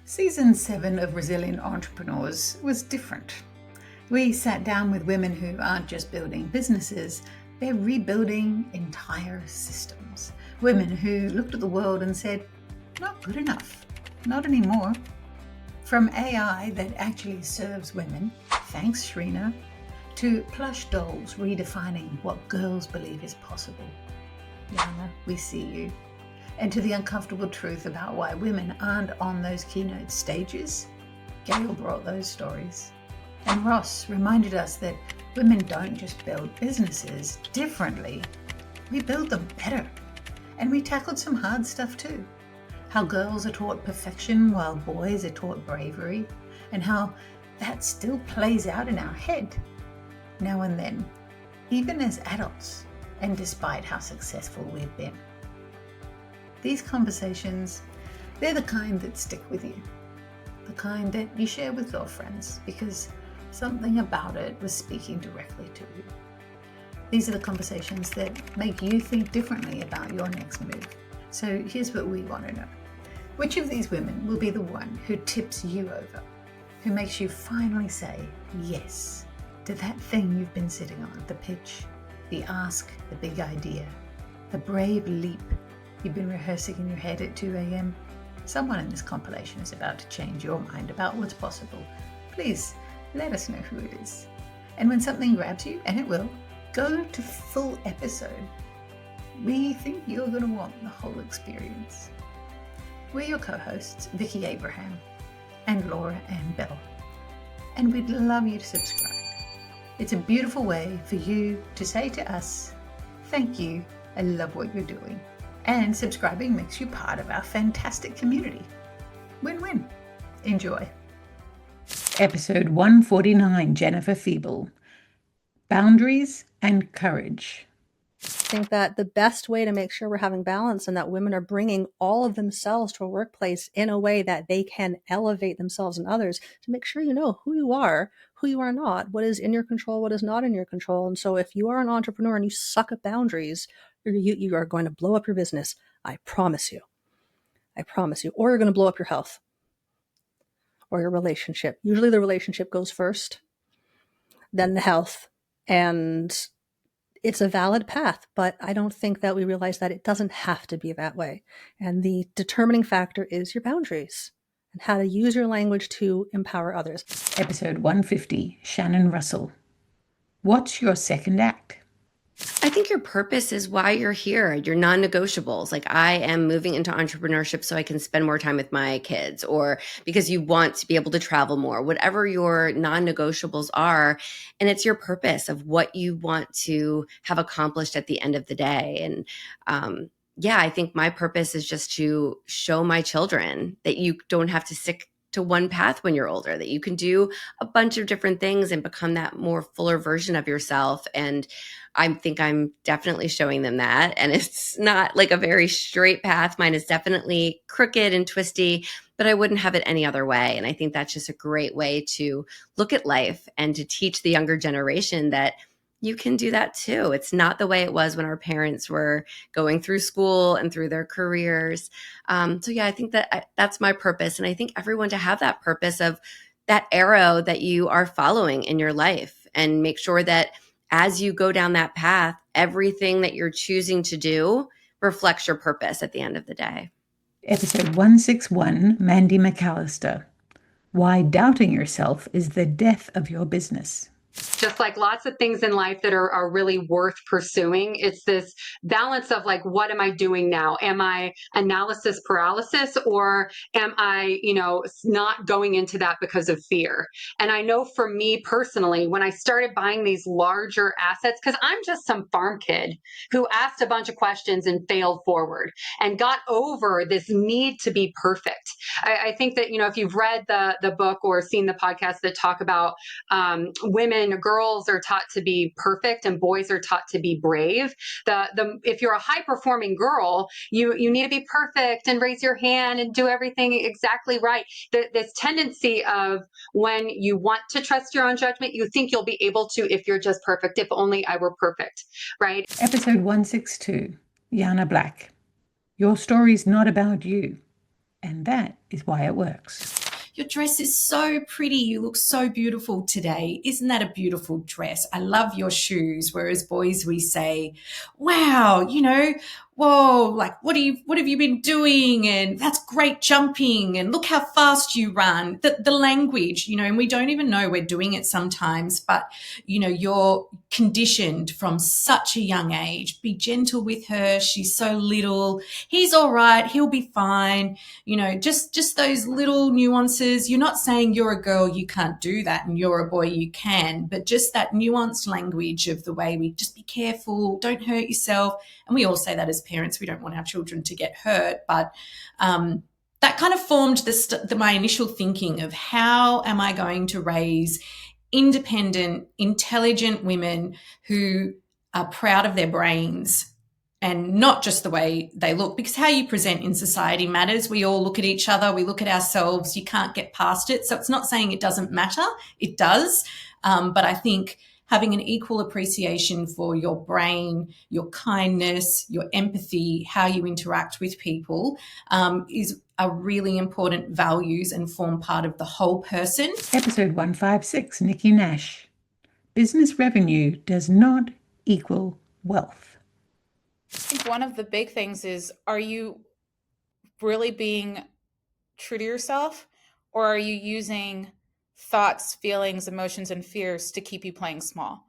Season 7 of Resilient Entrepreneurs was different. We sat down with women who aren't just building businesses, they're rebuilding entire systems. Women who looked at the world and said, not good enough, not anymore. From AI that actually serves women, thanks Shrina, to plush dolls redefining what girls believe is possible. Yana, we see you. And to the uncomfortable truth about why women aren't on those keynote stages, Gail brought those stories. And Ross reminded us that women don't just build businesses differently, we build them better. And we tackled some hard stuff too. How girls are taught perfection while boys are taught bravery, and how that still plays out in our head now and then, even as adults, and despite how successful we've been. These conversations, they're the kind that stick with you, the kind that you share with girlfriends because something about it was speaking directly to you. These are the conversations that make you think differently about your next move. So here's what we want to know. Which of these women will be the one who tips you over, who makes you finally say yes to that thing you've been sitting on, the pitch, the ask, the big idea, the brave leap you've been rehearsing in your head at 2 a.m. Someone in this compilation is about to change your mind about what's possible. Please let us know who it is. And when something grabs you, and it will, go to full episode. We think you're going to want the whole experience. We're your co-hosts, Vicky Abraham and Laura Ann Bell. And we'd love you to subscribe. It's a beautiful way for you to say to us, thank you, I love what you're doing. And subscribing makes you part of our fantastic community. Win-win. Enjoy. Episode 149, Jennifer Feeble. Boundaries and Courage. I think that the best way to make sure we're having balance and that women are bringing all of themselves to a workplace in a way that they can elevate themselves and others, to make sure you know who you are not, what is in your control, what is not in your control. And so if you are an entrepreneur and you suck at boundaries, you are going to blow up your business. I promise you. Or you're going to blow up your health or your relationship. Usually the relationship goes first, then the health. And it's a valid path, but I don't think that we realize that it doesn't have to be that way. And the determining factor is your boundaries and how to use your language to empower others. Episode 150, Shannon Russell. What's your second act? I think your purpose is why you're here, your non-negotiables. Like, I am moving into entrepreneurship so I can spend more time with my kids, or because you want to be able to travel more, whatever your non-negotiables are. And it's your purpose of what you want to have accomplished at the end of the day. And I think my purpose is just to show my children that you don't have to stick to one path when you're older, that you can do a bunch of different things and become that more fuller version of yourself. And I think I'm definitely showing them that. And it's not like a very straight path. Mine is definitely crooked and twisty, but I wouldn't have it any other way. And I think that's just a great way to look at life and to teach the younger generation that you can do that too. It's not the way it was when our parents were going through school and through their careers. I think that that's my purpose. And I think everyone to have that purpose of that arrow that you are following in your life, and make sure that as you go down that path, everything that you're choosing to do reflects your purpose at the end of the day. Episode 161, Mandy McAllister. Why doubting yourself is the death of your business. Just like lots of things in life that are really worth pursuing, it's this balance of like, what am I doing now? Am I analysis paralysis, or am I, not going into that because of fear? And I know for me personally, when I started buying these larger assets, because I'm just some farm kid who asked a bunch of questions and failed forward and got over this need to be perfect. I think that, if you've read the book or seen the podcast that talk about girls are taught to be perfect and boys are taught to be brave. If you're a high performing girl, you need to be perfect and raise your hand and do everything exactly right. This tendency of when you want to trust your own judgment, you think you'll be able to if you're just perfect. If only I were perfect, right? Episode 162, Yana Black. Your story's not about you, and that is why it works. your dress is so pretty. You look so beautiful today. Isn't that a beautiful dress? I love your shoes. Whereas boys, we say, wow, whoa, like what have you been doing? And that's great jumping. And look how fast you run. The language, and we don't even know we're doing it sometimes, but you're conditioned from such a young age. Be gentle with her. She's so little. He's all right. He'll be fine. Just those little nuances. You're not saying you're a girl, you can't do that, and you're a boy, you can, but just that nuanced language of the way we just be careful, don't hurt yourself. And we all say that as parents. We don't want our children to get hurt, but that kind of formed my initial thinking of how am I going to raise independent, intelligent women who are proud of their brains and not just the way they look, because how you present in society matters. We all look at each other, we look at ourselves, you can't get past it. So it's not saying it doesn't matter, it does. But I think having an equal appreciation for your brain, your kindness, your empathy, how you interact with people is a really important values and form part of the whole person. Episode 156, Nikki Nash. Business revenue does not equal wealth. I think one of the big things is, are you really being true to yourself, or are you using thoughts, feelings, emotions, and fears to keep you playing small?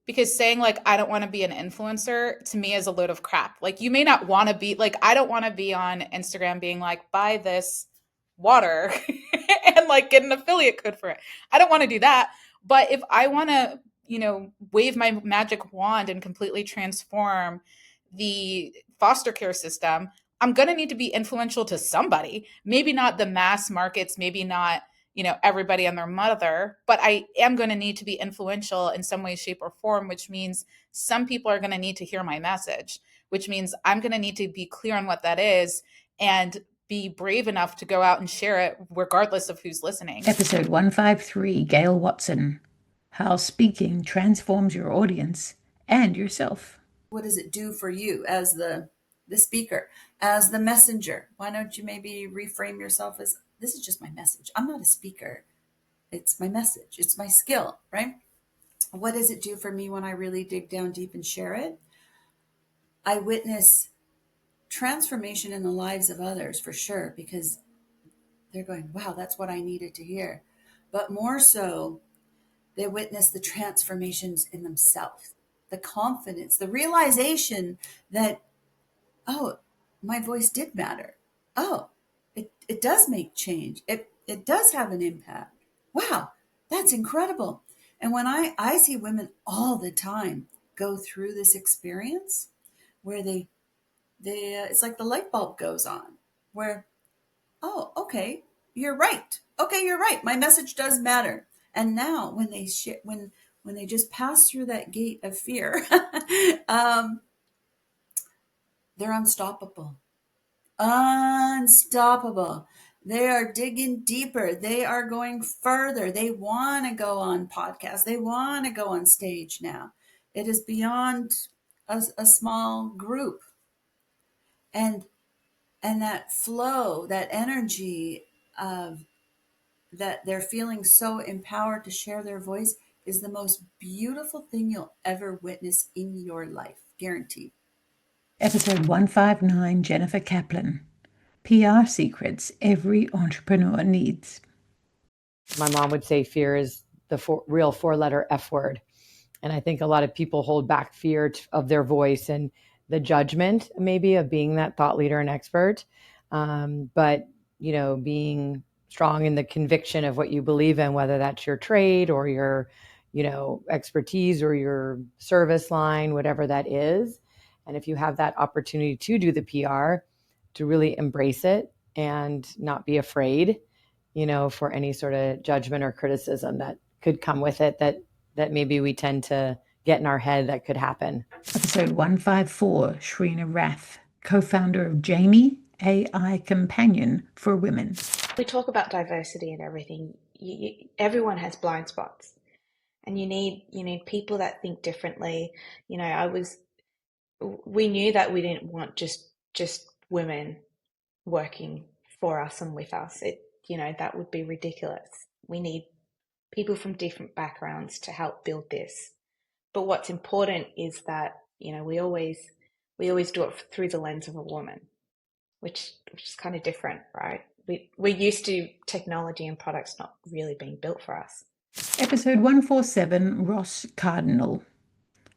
Because saying like, I don't want to be an influencer, to me is a load of crap. Like, you may not want to be like, I don't want to be on Instagram being like, buy this water and like get an affiliate code for it. I don't want to do that. But if I want to, wave my magic wand and completely transform the foster care system, I'm going to need to be influential to somebody. Maybe not the mass markets, maybe not, everybody and their mother, but I am going to need to be influential in some way, shape, or form, which means some people are going to need to hear my message, which means I'm going to need to be clear on what that is and be brave enough to go out and share it regardless of who's listening. Episode 153, Gail Watson. How speaking transforms your audience and yourself. What does it do for you as the speaker, as the messenger? Why don't you maybe reframe yourself as, this is just my message. I'm not a speaker. It's my message. It's my skill, right? What does it do for me when I really dig down deep and share it? I witness transformation in the lives of others for sure, because they're going, wow, that's what I needed to hear. But more so, they witness the transformations in themselves, the confidence, the realization that, oh, my voice did matter. Oh, it does make change. It does have an impact. Wow, that's incredible. And when I see women all the time go through this experience where they it's like the light bulb goes on, where, oh, okay, you're right. Okay, you're right. My message does matter. And now when they when they just pass through that gate of fear, they're unstoppable. Unstoppable. They are digging deeper. They are going further. They want to go on podcasts. They want to go on stage now. It is beyond a small group. And that flow, that energy of that they're feeling so empowered to share their voice is the most beautiful thing you'll ever witness in your life. Guaranteed. Episode 159, Jennifer Kaplan. PR secrets every entrepreneur needs. My mom would say fear is the real four-letter F word. And I think a lot of people hold back fear of their voice and the judgment maybe of being that thought leader and expert. But, being strong in the conviction of what you believe in, whether that's your trade or your, expertise or your service line, whatever that is. And if you have that opportunity to do the PR, to really embrace it and not be afraid, for any sort of judgment or criticism that could come with it, that maybe we tend to get in our head that could happen. Episode 154, Shrina Rath, co-founder of Jamie, AI Companion for Women. We talk about diversity and everything. Everyone has blind spots, and you need people that think differently. We knew that we didn't want just women working for us and with us. that would be ridiculous. We need people from different backgrounds to help build this. But what's important is that, we always do it through the lens of a woman, which is kind of different, right? We're used to technology and products not really being built for us. Episode 147, Ross Cardinal.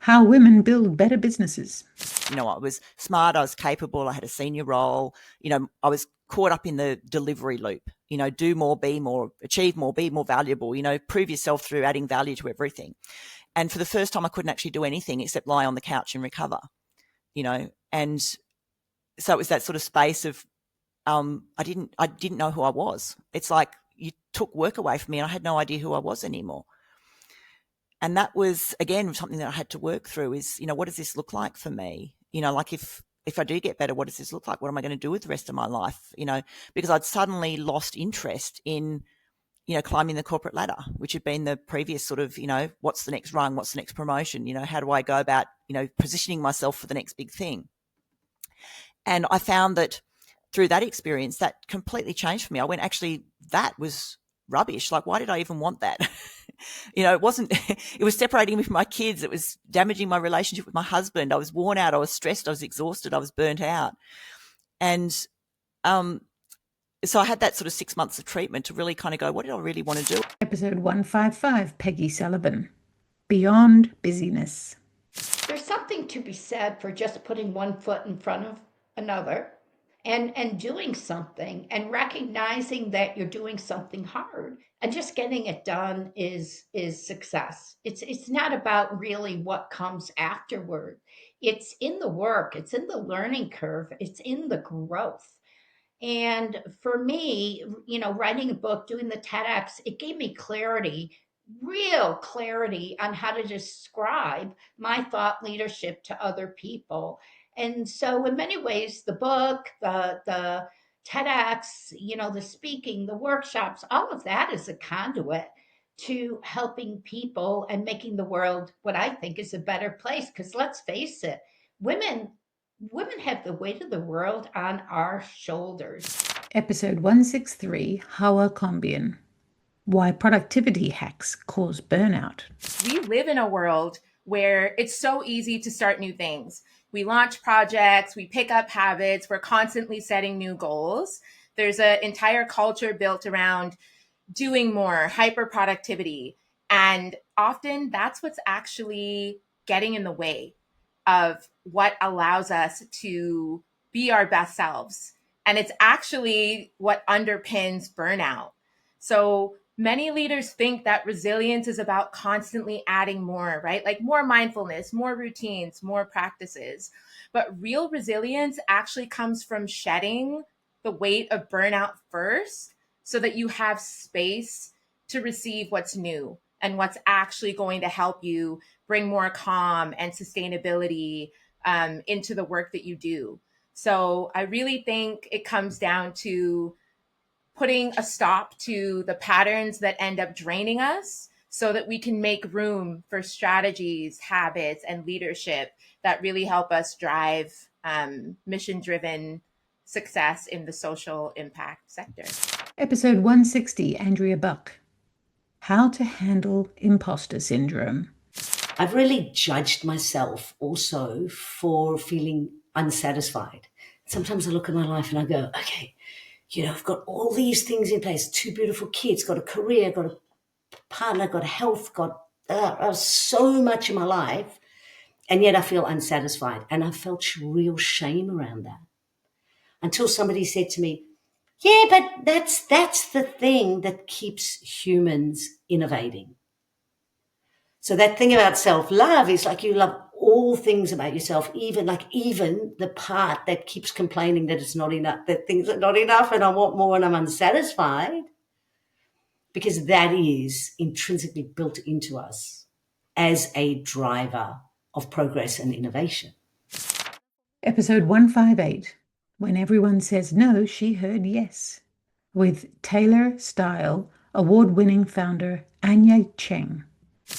How women build better businesses. I was smart, I was capable, I had a senior role. I was caught up in the delivery loop. Do more, be more, achieve more, be more valuable, prove yourself through adding value to everything. And for the first time, I couldn't actually do anything except lie on the couch and recover, and so it was that sort of space of, I didn't know who I was. It's like you took work away from me and I had no idea who I was anymore. And that was, again, something that I had to work through is, what does this look like for me? Like if I do get better, what does this look like? What am I going to do with the rest of my life? Because I'd suddenly lost interest in, climbing the corporate ladder, which had been the previous sort of, what's the next rung? What's the next promotion? How do I go about, positioning myself for the next big thing? And I found that through that experience, that completely changed for me. I went, actually, that was rubbish. Like, why did I even want that? It was separating me from my kids. It was damaging my relationship with my husband. I was worn out. I was stressed. I was exhausted. I was burnt out. And so I had that sort of 6 months of treatment to really kind of go, what did I really want to do? Episode 155, Peggy Sullivan. Beyond busyness. There's something to be said for just putting one foot in front of another and doing something and recognizing that you're doing something hard and just getting it done is success. It's not about really what comes afterward. It's in the work, it's in the learning curve, it's in the growth. And for me, writing a book, doing the TEDx, it gave me clarity, real clarity on how to describe my thought leadership to other people. And so, in many ways, the book, the TEDx, the speaking, the workshops, all of that is a conduit to helping people and making the world what I think is a better place. Because let's face it, women have the weight of the world on our shoulders. Episode 163, Hawa Combian. Why productivity hacks cause burnout. We live in a world where it's so easy to start new things. We launch projects, we pick up habits, we're constantly setting new goals. There's an entire culture built around doing more, hyper productivity. And often that's what's actually getting in the way of what allows us to be our best selves. And it's actually what underpins burnout. So many leaders think that resilience is about constantly adding more, right? Like more mindfulness, more routines, more practices. But real resilience actually comes from shedding the weight of burnout first so that you have space to receive what's new and what's actually going to help you bring more calm and sustainability into the work that you do. So I really think it comes down to putting a stop to the patterns that end up draining us so that we can make room for strategies, habits, and leadership that really help us drive mission-driven success in the social impact sector. Episode 160, Andrea Buck. How to handle imposter syndrome. I've really judged myself also for feeling unsatisfied. Sometimes I look at my life and I go, okay, I've got all these things in place, 2 beautiful kids, got a career, got a partner, got health, got so much in my life, and yet I feel unsatisfied. And I felt real shame around that until somebody said to me, yeah, but that's the thing that keeps humans innovating. So that thing about self-love is like you love all things about yourself, even the part that keeps complaining that it's not enough, that things are not enough and I want more and I'm unsatisfied, because that is intrinsically built into us as a driver of progress and innovation. Episode 158, When Everyone Says No, She Heard Yes, with Taylor Style award-winning founder Anya Cheng.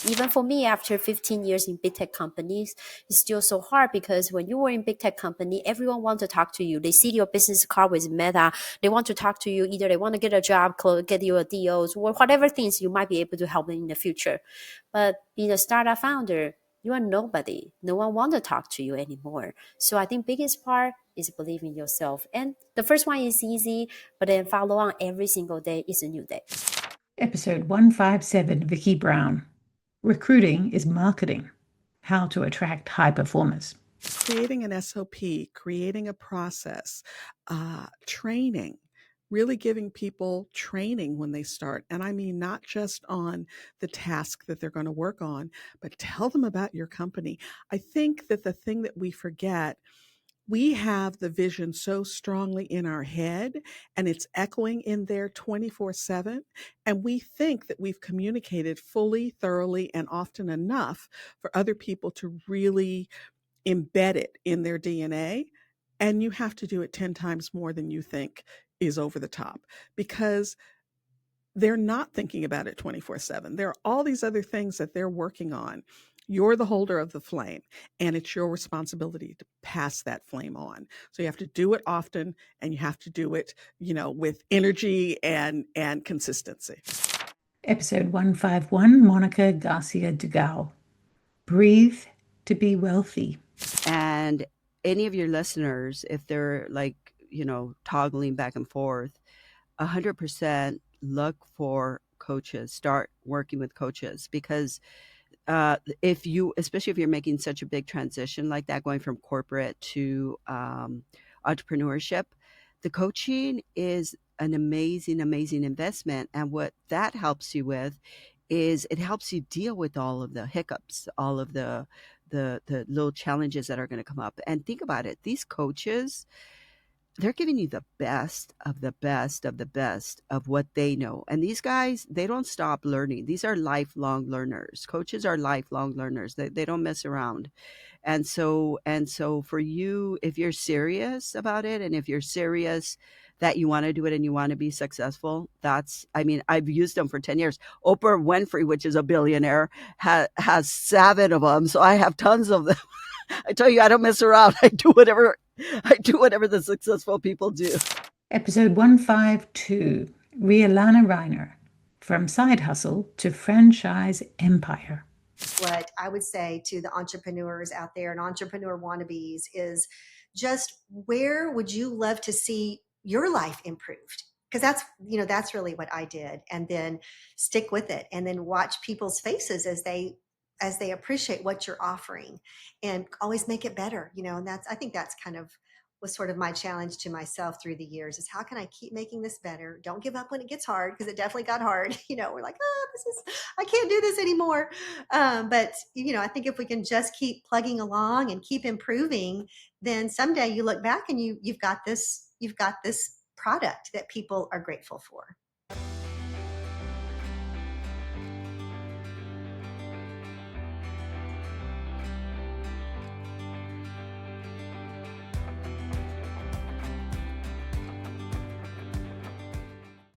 Even for me, after 15 years in big tech companies, it's still so hard because when you were in big tech company, everyone wants to talk to you. They see your business card with Meta. They want to talk to you. Either they want to get a job, get you a deals, or whatever things you might be able to help them in the future. But being a startup founder, you are nobody. No one wants to talk to you anymore. So I think biggest part is believe in yourself. And the first one is easy, but then follow on every single day is a new day. Episode 157, Vicky Brown. Recruiting is marketing. How to attract high performers. Creating an SOP, creating a process, training, really giving people training when they start. And I mean, not just on the task that they're going to work on, but tell them about your company. I think that the thing that we forget, we have the vision so strongly in our head and it's echoing in there 24/7. And we think that we've communicated fully, thoroughly, and often enough for other people to really embed it in their DNA. And you have to do it 10 times more than you think is over the top because they're not thinking about it 24/7. There are all these other things that they're working on. You're the holder of the flame, and it's your responsibility to pass that flame on. So you have to do it often, and you have to do it, with energy and consistency. Episode 151, Monica Garcia Dugal. Breathe to be wealthy. And any of your listeners, if they're toggling back and forth, 100% look for coaches, start working with coaches because especially if you're making such a big transition like that, going from corporate to entrepreneurship, the coaching is an amazing, amazing investment. And what that helps you with is it helps you deal with all of the hiccups, all of the little challenges that are going to come up. And think about it. These coaches, they're giving you the best of the best of the best of what they know. And these guys, they don't stop learning. These are lifelong learners. Coaches are lifelong learners. They don't mess around. And so for you, if you're serious about it and if you're serious that you want to do it and you want to be successful, I've used them for 10 years. Oprah Winfrey, which is a billionaire, has 7 of them. So I have tons of them. I tell you, I don't mess around. I do whatever the successful people do. Episode 152, Rialana Reiner. From side hustle to franchise empire. What I would say to the entrepreneurs out there and entrepreneur wannabes is just where would you love to see your life improved? Because that's really what I did. And then stick with it and then watch people's faces as they appreciate what you're offering and always make it better, and I think that's kind of was sort of my challenge to myself through the years is how can I keep making this better? Don't give up when it gets hard because it definitely got hard. We're like, I can't do this anymore. But I think if we can just keep plugging along and keep improving, then someday you look back and you've got this product that people are grateful for.